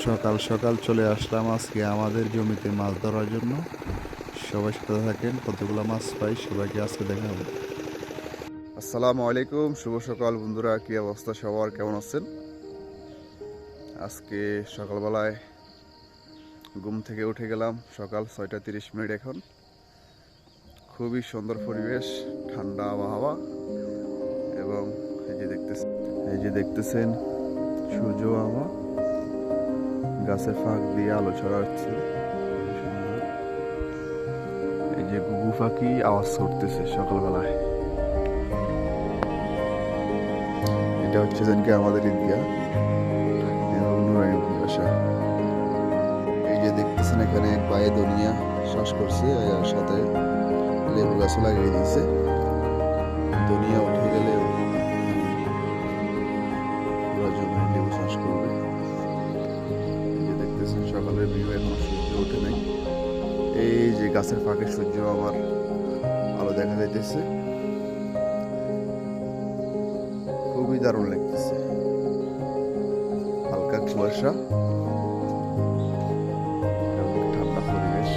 সকাল সকাল চলে আসলাম আজকে আমাদের জমিতে মাছ ধরার জন্য। সবাই সাথে থাকেন, কতগুলো মাছ পাই সবাইকে আজকে দেখাবো। আসসালামু আলাইকুম, শুভ সকাল বন্ধুরা, কি অবস্থা সবার, কেমন আছেন? আজকে সকালবেলায় ঘুম থেকে উঠে গেলাম, সকাল 6:30 এখন। খুবই সুন্দর পরিবেশ, ঠান্ডা আবহাওয়া, এবং এই যে দেখতেছেন সূর্য মামা গাছের ফাঁক দিয়ে আলো ছড়াচ্ছে। এই যে ঘুঘু পাখি আওয়াজ করতেছে সকালবেলায়। এটা হচ্ছে যেনকে আমাদের ঈদগাহ এবং নুরানি ভাষা। এই যে দেখতেছেন এখানে এক ভাইয়ে দুনিয়া শ্বাস করছে, আর সাথে লেবু গাছও লাগিয়ে দিয়েছে। দুনিয়া উঠে গেলে পুরো জমি লেবু চাষ করবে। এই যে দেখতেছেন সকালের ভিউ, এখনো সূর্য ওঠে নাই। এই যে গাছের ফাঁকে সূর্য আমার আলো দেখা যাইতেছে, খুবই দারুণ লাগতেছে। হালকা কুয়াশা, ঠান্ডা পরিবেশ,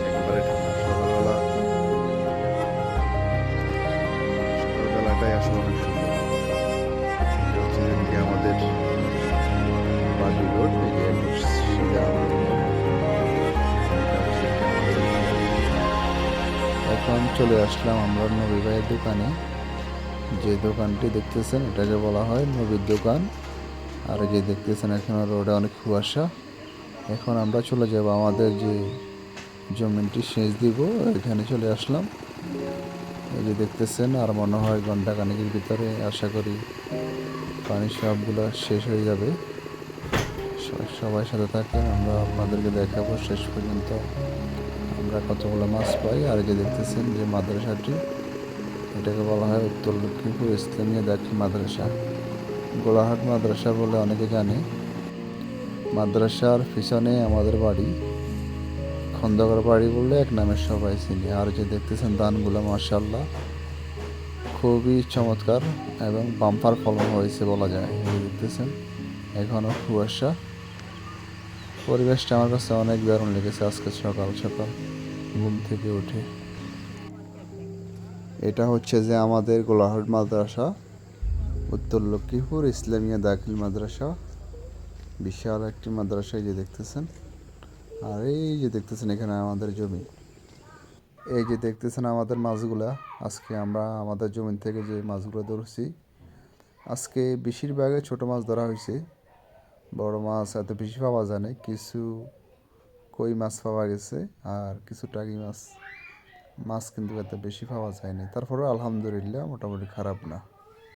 একেবারে ঠান্ডা। সকালবেলাটাই আসলে অনেক সুন্দর। এটা হচ্ছে এদিকে আমাদের বালি রোড, এই যে একদম সোজা এখন চলে আসলাম আমরা নবী ভাইয়ের দোকানে। যে দোকানটি দেখতেছেন এটাকে বলা হয় নবীর দোকান। আর যে দেখতেছেন এখন রোডে অনেক কুয়াশা। এখন আমরা চলে যাব আমাদের যে জমিটি সেচ দিব, এখানে চলে আসলাম। এই যে দেখতেছেন, আর মনে হয় ঘন্টা খানেকের ভিতরে আশা করি পানি সবগুলো শেষ হয়ে যাবে। সবাই সাথে থাকেন, আমরা আপনাদেরকে দেখাবো শেষ পর্যন্ত আমরা কতগুলো মাছ পাই। আর যে দেখতেছেন যে মাদ্রাসাটি, এটাকে বলা হয় উত্তর লক্ষ্মীপুর ইসলামিয়া দাখিল মাদ্রাসা, গোলাহাট মাদ্রাসা বলে অনেকে জানে। মাদ্রাসার পিছনে আমাদের বাড়ি, খন্দকার বাড়ি বললে এক নামে সবাই চিনি। আর যে দেখতেছেন ধানগুলো মাশাআল্লাহ খুবই চমৎকার এবং বাম্পার ফলন হয়েছে বলা যায়। এই দেখতেছেন এখনও কুয়াশা। পরিবেশটা আমার কাছে অনেক দারুণ লেগেছে আজকে সকাল সকাল ঘুম থেকে উঠে। এটা হচ্ছে যে আমাদের গোলাহাট মাদ্রাসা, উত্তর লক্ষ্মীপুর ইসলামিয়া দাখিল মাদ্রাসা, বিশাল একটি মাদ্রাসা। এই যে দেখতেছেন, আর এই যে দেখতেছেন এখানে আমাদের জমি। এই যে দেখতেছেন আমাদের মাছগুলা, আজকে আমরা আমাদের জমি থেকে যে মাছগুলো ধরছি, আজকে বেশিরভাগই ছোট মাছ ধরা হয়েছে। বড় মাছ এত বেশি পাওয়া যায় না, কিছু কই মাছ পাওয়া গেছে আর কিছু টাকি মাছ। মাছ কিন্তু এত বেশি পাওয়া যায়নি, তারপরেও আলহামদুলিল্লাহ মোটামুটি খারাপ না।